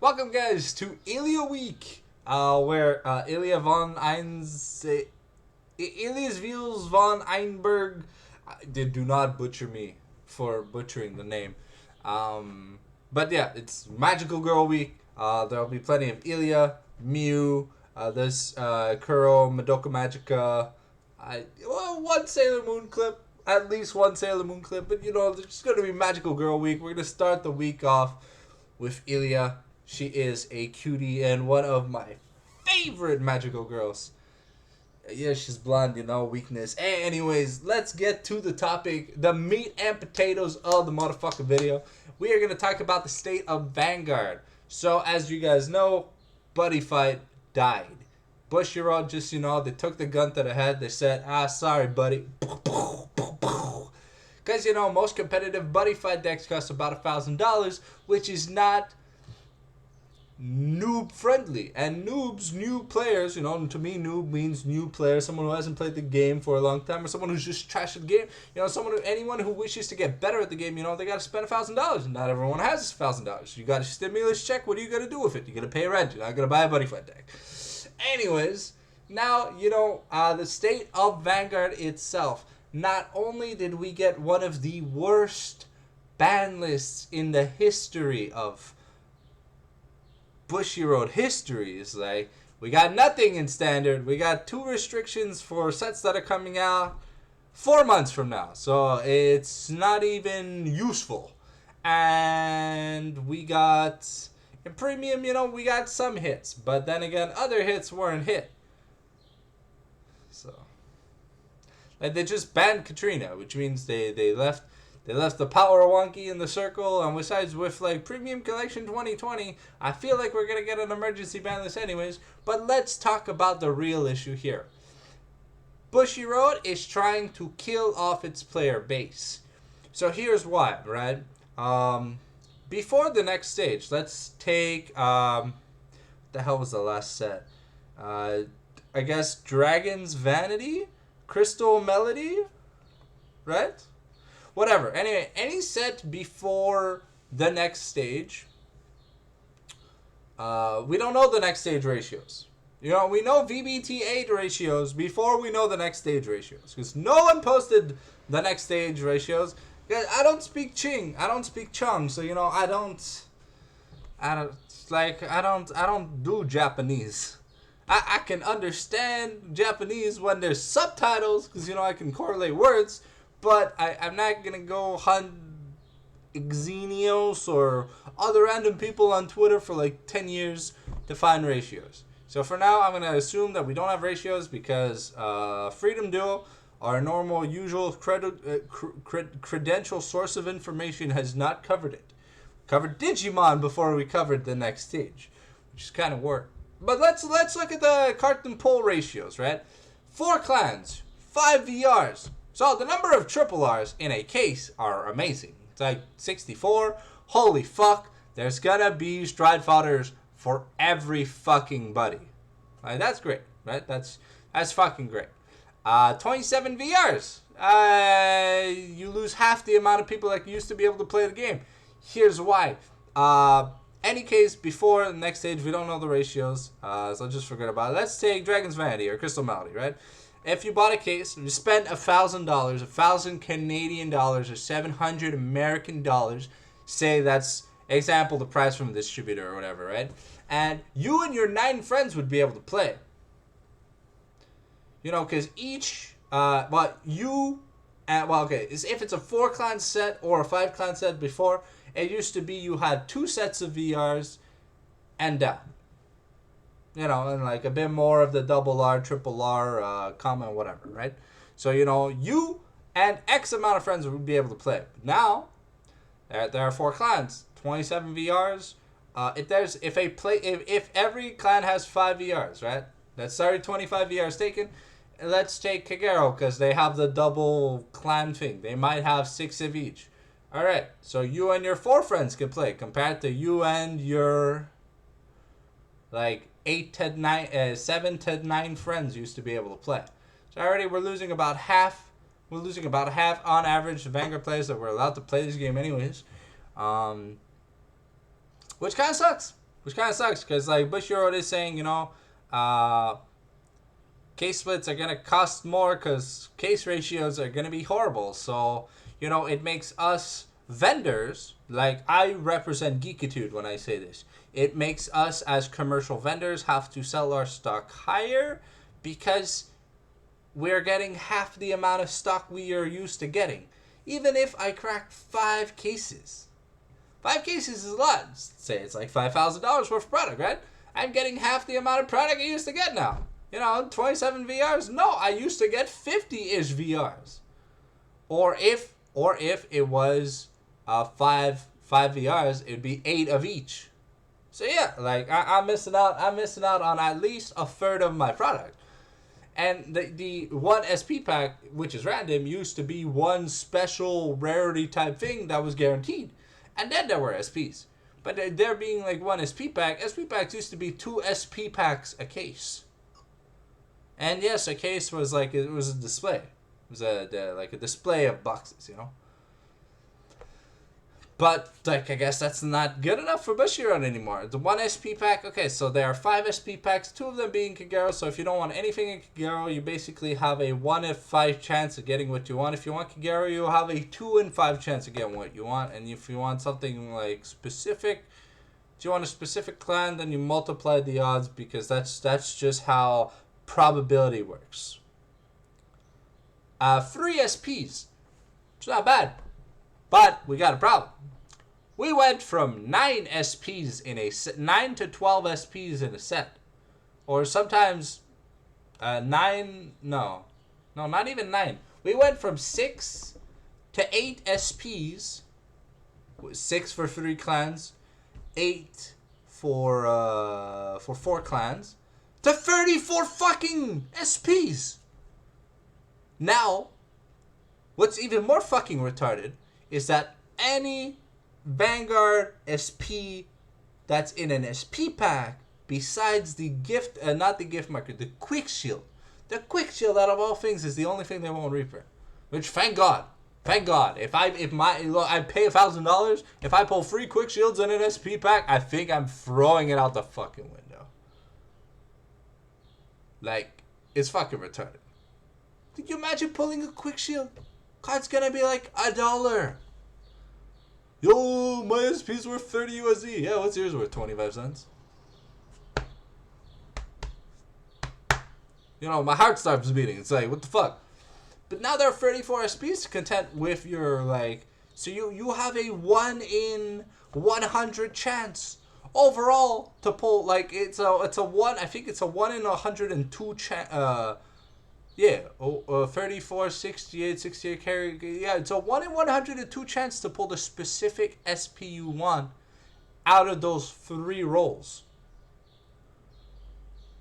Welcome, guys, to Ilya Week, where Ilya von Elias Vils von Einberg. Do not butcher me for butchering the name. But yeah, it's Magical Girl Week. There'll be plenty of Ilya, Mew, there's Kuro, Madoka Magica, one Sailor Moon clip, at least one Sailor Moon clip. But you know, there's just going to be Magical Girl Week. We're going to start the week off with Ilya. She is a cutie and one of my favorite magical girls. Yeah, she's blonde, you know, weakness. Anyways, let's get to the topic, the meat and potatoes of the motherfucking video. We are going to talk about the state of Vanguard. So, as you guys know, Buddy Fight died. Bushiroad, just, you know, they took the gun to the head. They said, sorry, buddy. Because, you know, most competitive Buddy Fight decks cost about $1,000, which is not noob friendly. And noobs, new players, you know, to me noob means new player, someone who hasn't played the game for a long time, or someone who's just trashed the game, you know, anyone who wishes to get better at the game, you know, they got to spend $1,000. Not everyone has $1,000. You got a stimulus check. What are you gonna do with it? You're gonna pay rent. You're not gonna buy a Buddy Fight deck. Anyways, now, you know, the state of Vanguard itself. Not only did we get one of the worst ban lists in the history of Bushiroad history, is like, we got nothing in standard. We got 2 restrictions for sets that are coming out 4 months from now. So it's not even useful. And we got, in premium, you know, we got some hits. But then again, other hits weren't hit. So, like, they just banned Katrina, which means they left the power wonky in the circle, and besides, with like Premium Collection 2020, I feel like we're gonna get an emergency ban list anyways. But let's talk about the real issue here. Bushiroad is trying to kill off its player base. So here's why, right? Before the next stage, let's take what the hell was the last set? I guess Dragon's Vanity, Crystal Melody, right? Whatever. Anyway, any set before the next stage, we don't know the next stage ratios. You know, we know VBT8 ratios before we know the next stage ratios. Because no one posted the next stage ratios. I don't speak Ching. I don't speak Chung. So, you know, I don't do Japanese. I can understand Japanese when there's subtitles, because, you know, I can correlate words. But I'm not going to go hunt Xenios or other random people on Twitter for like 10 years to find ratios. So for now, I'm going to assume that we don't have ratios because Freedom Duo, our normal, usual credential source of information, has not covered it. Covered Digimon before we covered the next stage, which is kind of weird. But let's look at the carton pull ratios, right? 4 clans, 5 VRs. So the number of triple R's in a case are amazing. It's like 64. Holy fuck. There's gonna be Stride Fodders for every fucking buddy. Right, that's great, right? That's fucking great. 27 VRs. You lose half the amount of people that used to be able to play the game. Here's why. Any case before the next stage, we don't know the ratios. So just forget about it. Let's take Dragon's Vanity or Crystal Melody, right? If you bought a case, you spent $1,000, 1,000 Canadian dollars, or 700 American dollars. Say that's, example, the price from the distributor or whatever, right? And you and your 9 friends would be able to play. You know, because each, if it's a 4 clan set or a 5 clan set before, it used to be you had 2 sets of VRs and down. You know, and like a bit more of the double R, triple R, common, whatever, right? So, you know, you and X amount of friends would be able to play. But now, there are 4 clans, 27 VRs. If every clan has 5 VRs, right? That's already 25 VRs taken. Let's take Kagero, because they have the double clan thing. They might have 6 of each. All right, so you and your 4 friends can play, compared to you and your, like, 7 to 9 friends used to be able to play. So already we're losing about half. We're losing about half on average the Vanguard players that were allowed to play this game anyways. Which kind of sucks. which kind of sucks because like Bushiroad is saying, you know, case splits are gonna cost more because case ratios are gonna be horrible. So you know, it makes us vendors, like I represent Geekitude when I say this, it makes us as commercial vendors have to sell our stock higher because we're getting half the amount of stock we are used to getting. Even if I crack 5 cases. 5 cases is a lot. Say it's like $5,000 worth of product, right? I'm getting half the amount of product I used to get now. You know, 27 VRs? No, I used to get 50-ish VRs. Or if it was 5 VRs, it'd be 8 of each. So yeah, like I'm missing out on at least a third of my product. And the one SP pack, which is random, used to be one special rarity type thing that was guaranteed. And then there were SPs. But there being like one SP packs used to be 2 SP packs a case. And yes, a case was like, it was a display. It was like a display of boxes, you know? But, like, I guess that's not good enough for Bushiroad anymore. The 1 SP pack, okay, so there are 5 SP packs, 2 of them being Kagero, so if you don't want anything in Kagero, you basically have a 1 in 5 chance of getting what you want. If you want Kagero, you'll have a 2 in 5 chance of getting what you want. And if you want something, like, specific, if you want a specific clan, then you multiply the odds, because that's just how probability works. 3 SPs. It's not bad. But we got a problem. We went from 9 SPs in a set, 9 to 12 SPs in a set. Or sometimes 9, no, not even 9. We went from 6 to 8 SPs, 6 for 3 clans, 8 for 4 clans, to 34 fucking SPs. Now, what's even more fucking retarded is that any Vanguard SP that's in an SP pack, besides the gift, not the gift marker, the quick shield. The quick shield, out of all things, is the only thing they won't reprint. Which, thank God. If I pay $1,000, if I pull 3 quick shields in an SP pack, I think I'm throwing it out the fucking window. Like, it's fucking retarded. Did you imagine pulling a quick shield? Card's gonna be like $1. Yo, my SP's worth 30 USD. Yeah, what's yours worth? 25 cents. You know, my heart starts beating. It's like, what the fuck? But now there are 34 SPs to contend with your, like, so you have a 1 in 100 chance overall to pull, like, it's a 1, I think it's a 1 in 102 chance, yeah, 34, 68, 68 carry. Yeah, it's a 1 in 102 chance to pull the specific SP you want out of those 3 rolls.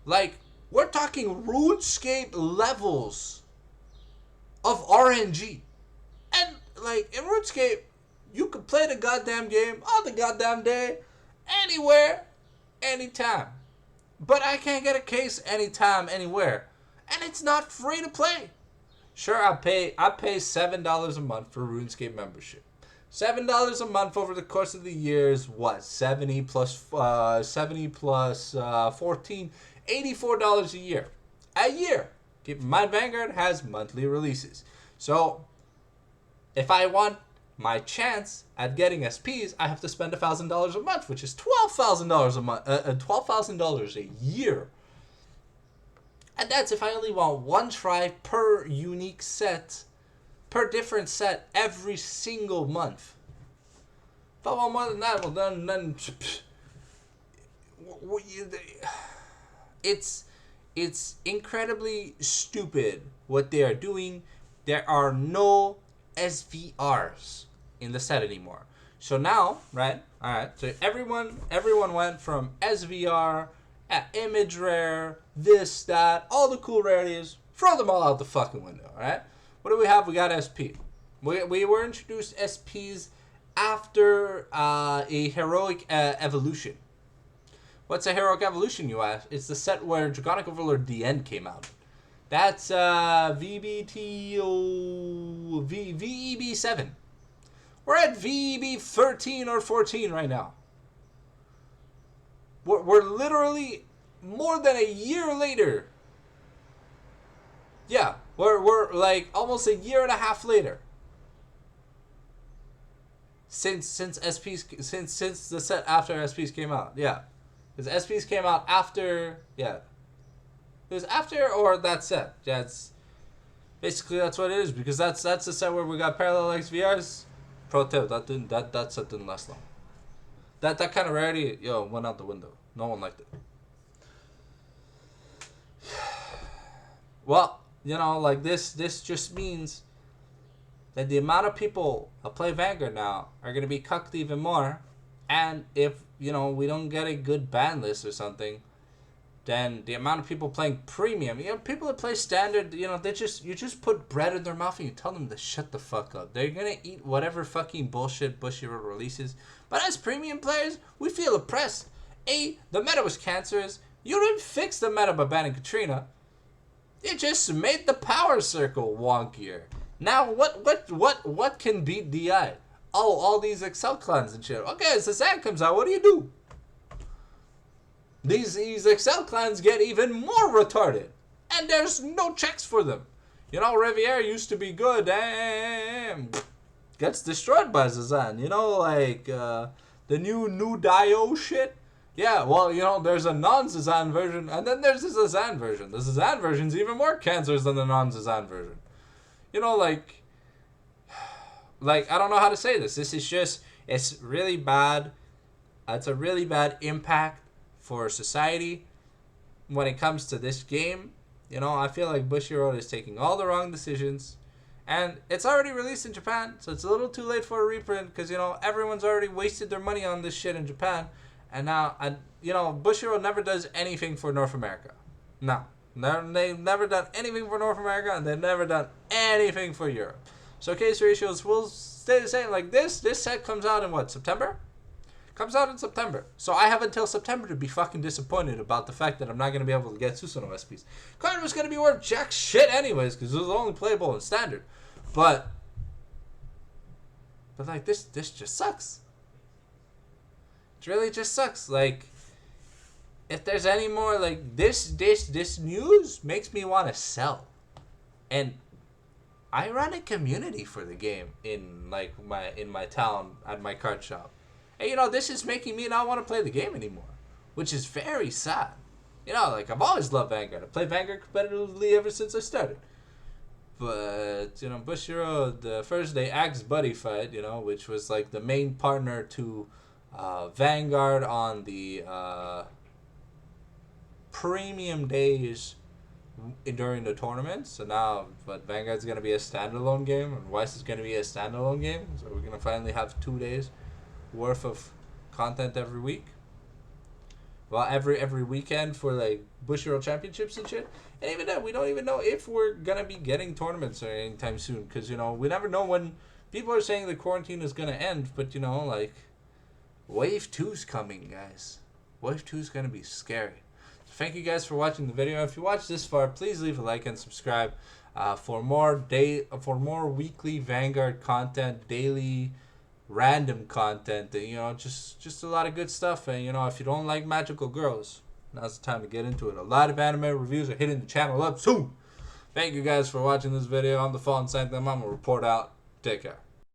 Like, we're talking RuneScape levels of RNG. And, like, in RuneScape, you can play the goddamn game all the goddamn day, anywhere, anytime. But I can't get a case anytime, anywhere. And it's not free to play. Sure, I pay $7 a month for RuneScape membership. $7 a month over the course of the year is what? 70 plus 14, $84 a year. A year. Keep in mind, Vanguard has monthly releases. So, if I want my chance at getting SPs, I have to spend $1,000 a month, which is $12,000 a month, $12,000 a year. And that's if I only want 1 try per unique set, per different set, every single month. If I want more than that, well then it's incredibly stupid what they are doing. There are no SVRs in the set anymore. So now, right? All right. So everyone went from SVR, image rare, this, that, all the cool rarities, throw them all out the fucking window, alright? What do we have? We got SP. We were introduced SPs after a heroic evolution. What's a heroic evolution, you ask? It's the set where Draconic Overlord The End came out. That's VEB7. We're at VEB 13 or 14 right now. We're literally more than a year later. Yeah, we're like almost a year and a half later. Since SPs since the set after SPs came out. Yeah. Because SPs came out after, yeah. It was after or that set. Yeah, it's basically that's what it is, because that's the set where we got parallel XVRs. Pro tip, that set didn't last long. That kind of rarity, went out the window. No one liked it. Well, like this just means that the amount of people that play Vanguard now are going to be cucked even more. And if, we don't get a good ban list or something, then the amount of people playing premium, people that play standard, you just put bread in their mouth and you tell them to shut the fuck up. They're going to eat whatever fucking bullshit Bushiroad releases. But as premium players, we feel oppressed. The meta was cancerous. You didn't fix the meta by banning Katrina. You just made the power circle wonkier. Now, what can beat DI? Oh, all these Excel clans and shit. Okay, as the Zan comes out, what do? These Excel clans get even more retarded. And there's no checks for them. Riviere used to be good. Damn. Gets destroyed by Zazan. The new Dio shit. Yeah, well, there's a non-Zazan version, and then there's the Zazan version. The Zazan version's even more cancerous than the non-Zazan version. I don't know how to say this. This is just, it's really bad. It's a really bad impact for society when it comes to this game. I feel like Bushiroad is taking all the wrong decisions. And it's already released in Japan, so it's a little too late for a reprint because, everyone's already wasted their money on this shit in Japan. And now, Bushiroad never does anything for North America. No. They've never done anything for North America, and they've never done anything for Europe. So case ratios will stay the same. Like this set comes out in what, September? Comes out in September. So I have until September to be fucking disappointed about the fact that I'm not going to be able to get Susanoo SPs. Card was going to be worth jack shit anyways, because it was only playable in standard. But like this just sucks. It really just sucks. Like, if there's any more, like, this news makes me want to sell. And I run a community for the game in my town at my card shop. And this is making me not want to play the game anymore, which is very sad. I've always loved Vanguard. I played Vanguard competitively ever since I started. But, Bushiroad, the first day Axe Buddy fight, which was like the main partner to Vanguard on the premium days during the tournament. So now, Vanguard's going to be a standalone game, and Weiss is going to be a standalone game. So we're going to finally have 2 days worth of content every week. Well, every weekend for like Bushiroad championships and shit. And even then, we don't even know if we're going to be getting tournaments or anytime soon. Because, we never know when people are saying the quarantine is going to end. But, Wave 2's coming, guys. Wave 2's going to be scary. So thank you guys for watching the video. If you watched this far, please leave a like and subscribe for more weekly Vanguard content, daily random content, just a lot of good stuff. And if you don't like magical girls, now's the time to get into it. A lot of anime reviews are hitting the channel up soon. Thank you guys for watching this video. I'm the Fallen Sanctum. I'm gonna report out. Take care.